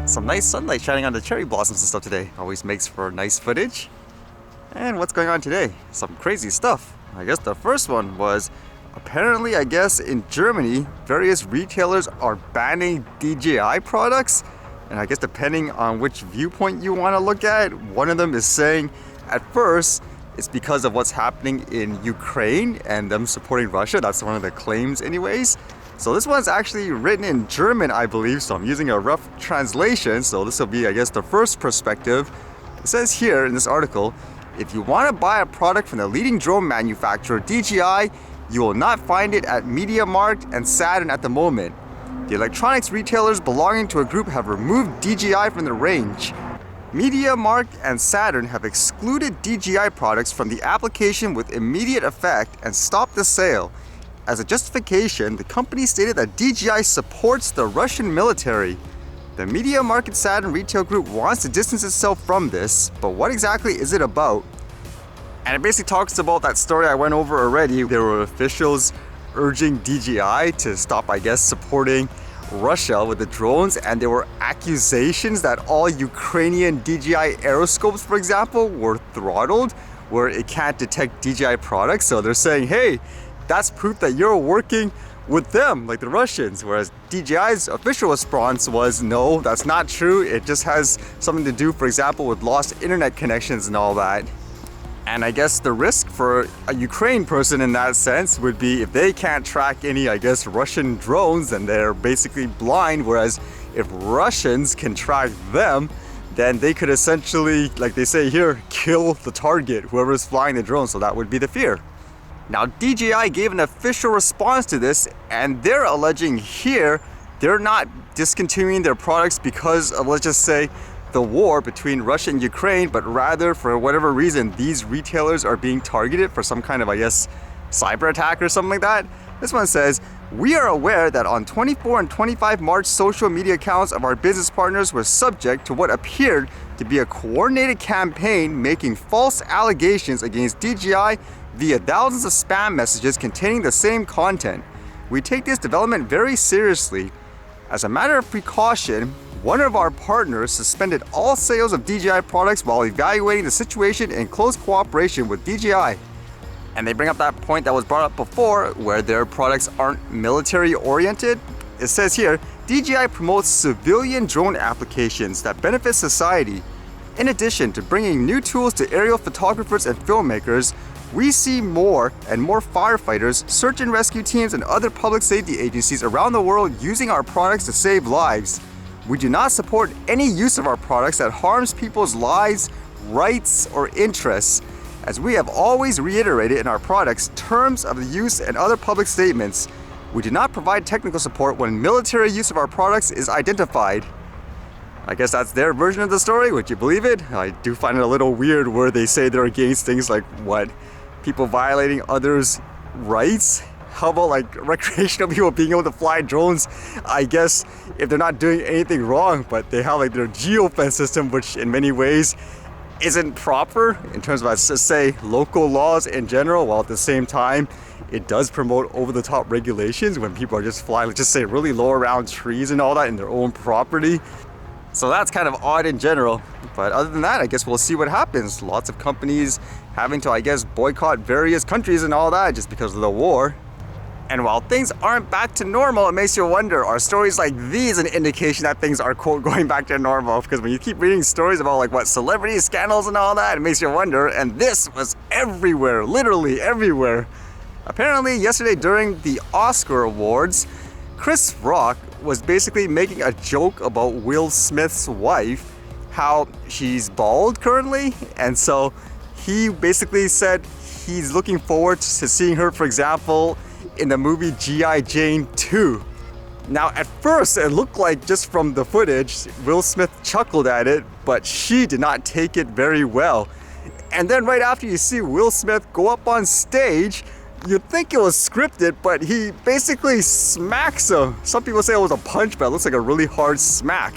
Some nice sunlight shining on the cherry blossoms and stuff today. Always makes for nice footage. And what's going on today? Some crazy stuff. I guess the first one was apparently, I guess in Germany, various retailers are banning DJI products. And I guess depending on which viewpoint you want to look at, one of them is saying at first it's because of what's happening in Ukraine and them supporting Russia. That's one of the claims anyways. So this one's actually written in German, I believe, so I'm using a rough translation. So this will be, I guess, the first perspective. It says here in this article, if you want to buy a product from the leading drone manufacturer, DJI, you will not find it at MediaMarkt and Saturn at the moment. The electronics retailers belonging to a group have removed DJI from the range. MediaMarkt and Saturn have excluded DJI products from the application with immediate effect and stopped the sale. As a justification, the company stated that DJI supports the Russian military. The MediaMarkt and Saturn retail group wants to distance itself from this, but what exactly is it about? And it basically talks about that story I went over already. There were officials urging DJI to stop, I guess, supporting Russia with the drones, and there were accusations that all Ukrainian DJI aeroscopes, for example, were throttled, where it can't detect DJI products. So they're saying, hey, that's proof that you're working with them, like the Russians. Whereas DJI's official response was, no, that's not true. It just has something to do, for example, with lost internet connections and all that. And I guess the risk for a Ukraine person in that sense would be if they can't track any, I guess, Russian drones, then they're basically blind. Whereas if Russians can track them, then they could essentially, like they say here, kill the target, whoever's flying the drone. So that would be the fear. Now, DJI gave an official response to this, and they're alleging here they're not discontinuing their products because of, let's just say, the war between Russia and Ukraine, but rather for whatever reason, these retailers are being targeted for some kind of, I guess, cyber attack or something like that. This one says, we are aware that on 24 and 25 March, social media accounts of our business partners were subject to what appeared to be a coordinated campaign making false allegations against DJI via thousands of spam messages containing the same content. We take this development very seriously. As a matter of precaution, one of our partners suspended all sales of DJI products while evaluating the situation in close cooperation with DJI. And they bring up that point that was brought up before, where their products aren't military oriented. It says here, DJI promotes civilian drone applications that benefit society. In addition to bringing new tools to aerial photographers and filmmakers, we see more and more firefighters, search and rescue teams, and other public safety agencies around the world using our products to save lives. We do not support any use of our products that harms people's lives, rights, or interests. As we have always reiterated in our products' terms of the use and other public statements, we do not provide technical support when military use of our products is identified. I guess that's their version of the story. Would you believe it? I do find it a little weird where they say they're against things like what? People violating others' rights? How about like recreational people being able to fly drones? I guess if they're not doing anything wrong, but they have like their geofence system, which in many ways isn't proper in terms of, let's just say, local laws in general, while at the same time it does promote over-the-top regulations when people are just flying, let's just say, really low around trees and all that in their own property. So that's kind of odd in general. But other than that, I guess we'll see what happens. Lots of companies having to, I guess, boycott various countries and all that just because of the war. And while things aren't back to normal, it makes you wonder, are stories like these an indication that things are, quote, going back to normal? Because when you keep reading stories about like what celebrity scandals and all that, it makes you wonder. And this was everywhere, literally everywhere. Apparently yesterday during the Oscar Awards, Chris Rock was basically making a joke about Will Smith's wife, how she's bald currently. And so he basically said he's looking forward to seeing her, for example, in the movie G.I. Jane 2. Now, at first, it looked like just from the footage, Will Smith chuckled at it, but she did not take it very well. And then right after you see Will Smith go up on stage, you'd think it was scripted, but he basically smacks him. Some people say it was a punch, but it looks like a really hard smack.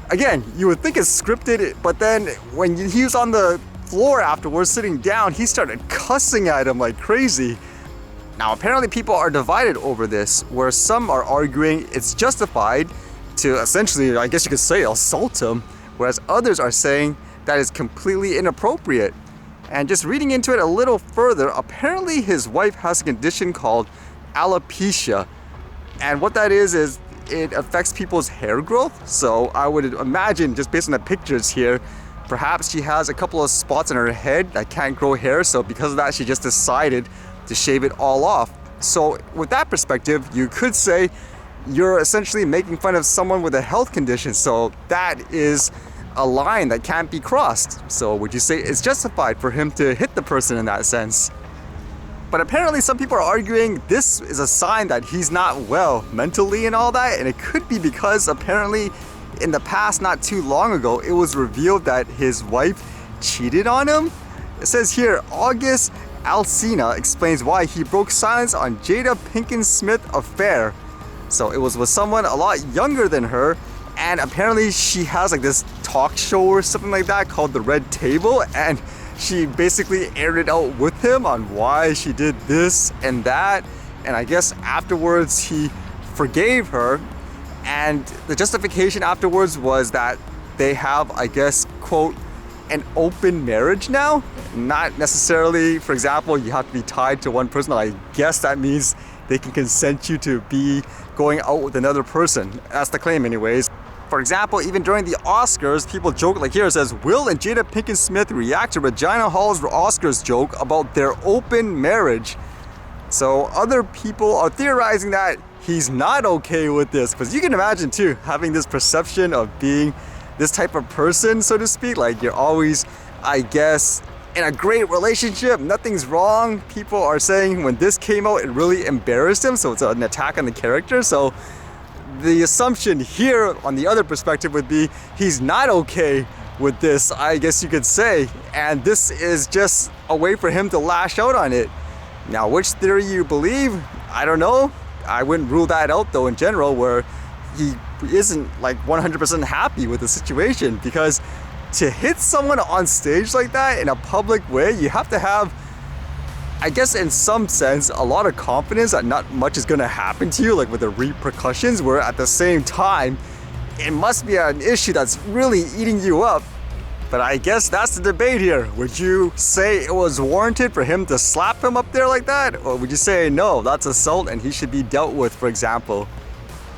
Again, you would think it's scripted, but then when he was on the floor afterwards, sitting down, he started cussing at him like crazy. Now, apparently people are divided over this, where some are arguing it's justified to essentially, I guess you could say, assault him, whereas others are saying that is completely inappropriate. And just reading into it a little further, apparently his wife has a condition called alopecia. And what that is it affects people's hair growth. So I would imagine, just based on the pictures here, perhaps she has a couple of spots on her head that can't grow hair. So because of that, she just decided to shave it all off. So with that perspective, you could say you're essentially making fun of someone with a health condition. So that is a line that can't be crossed. So would you say it's justified for him to hit the person in that sense? But apparently some people are arguing this is a sign that he's not well mentally and all that, and it could be because apparently in the past, not too long ago, it was revealed that his wife cheated on him. It says here, August Alsina explains why he broke silence on Jada Smith affair. So it was with someone a lot younger than her, and apparently she has like this talk show or something like that called The Red Table, and she basically aired it out with him on why she did this and that. And I guess afterwards he forgave her, and the justification afterwards was that they have, I guess, quote, an open marriage now. Not necessarily, for example, you have to be tied to one person. I guess that means they can consent you to be going out with another person. That's the claim anyways. For example, even during the Oscars, people joke, like here it says, Will and Jada Pinkett Smith react to Regina Hall's Oscars joke about their open marriage. So other people are theorizing that he's not okay with this, because you can imagine too, having this perception of being this type of person, so to speak, like you're always, I guess, in a great relationship, nothing's wrong. People are saying when this came out, it really embarrassed him, so it's an attack on the character. So the assumption here on the other perspective would be he's not okay with this, I guess you could say, and this is just a way for him to lash out on it. Now, which theory you believe, I don't know. I wouldn't rule that out though in general, where he isn't like 100% happy with the situation, because to hit someone on stage like that in a public way, you have to have, I guess in some sense, a lot of confidence that not much is gonna happen to you, like with the repercussions, where at the same time, it must be an issue that's really eating you up. But I guess that's the debate here. Would you say it was warranted for him to slap him up there like that? Or would you say, no, that's assault and he should be dealt with, for example?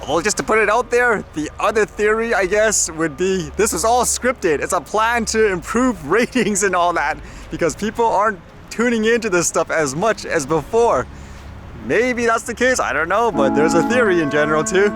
Well, just to put it out there, the other theory, I guess, would be this was all scripted. It's a plan to improve ratings and all that, because people aren't tuning into this stuff as much as before. Maybe that's the case, I don't know, but there's a theory in general too.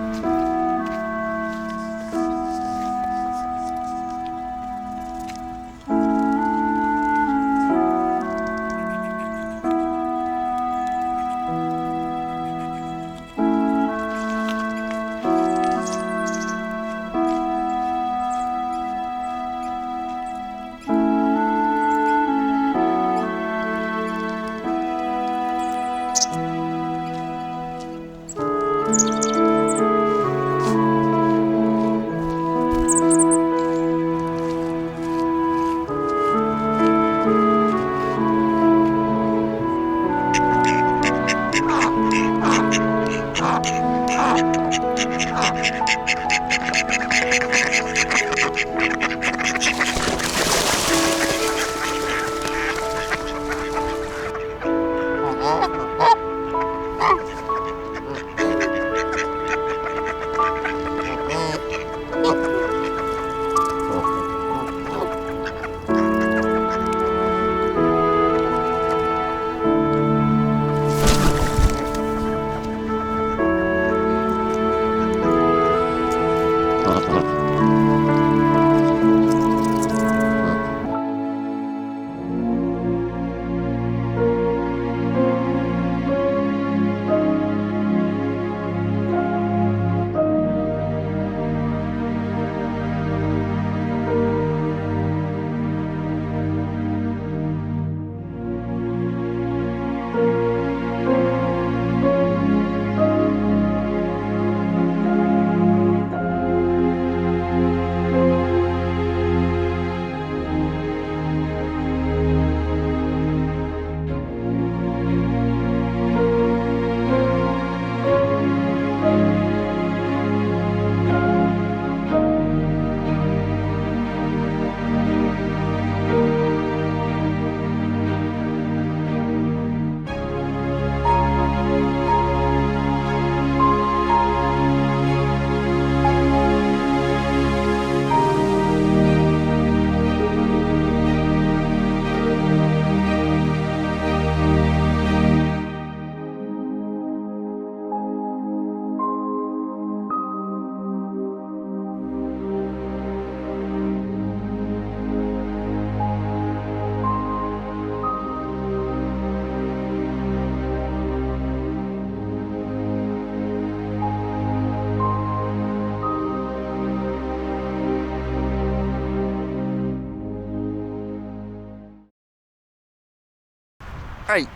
Alright,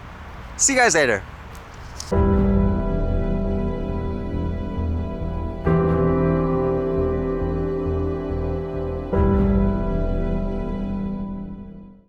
see you guys later.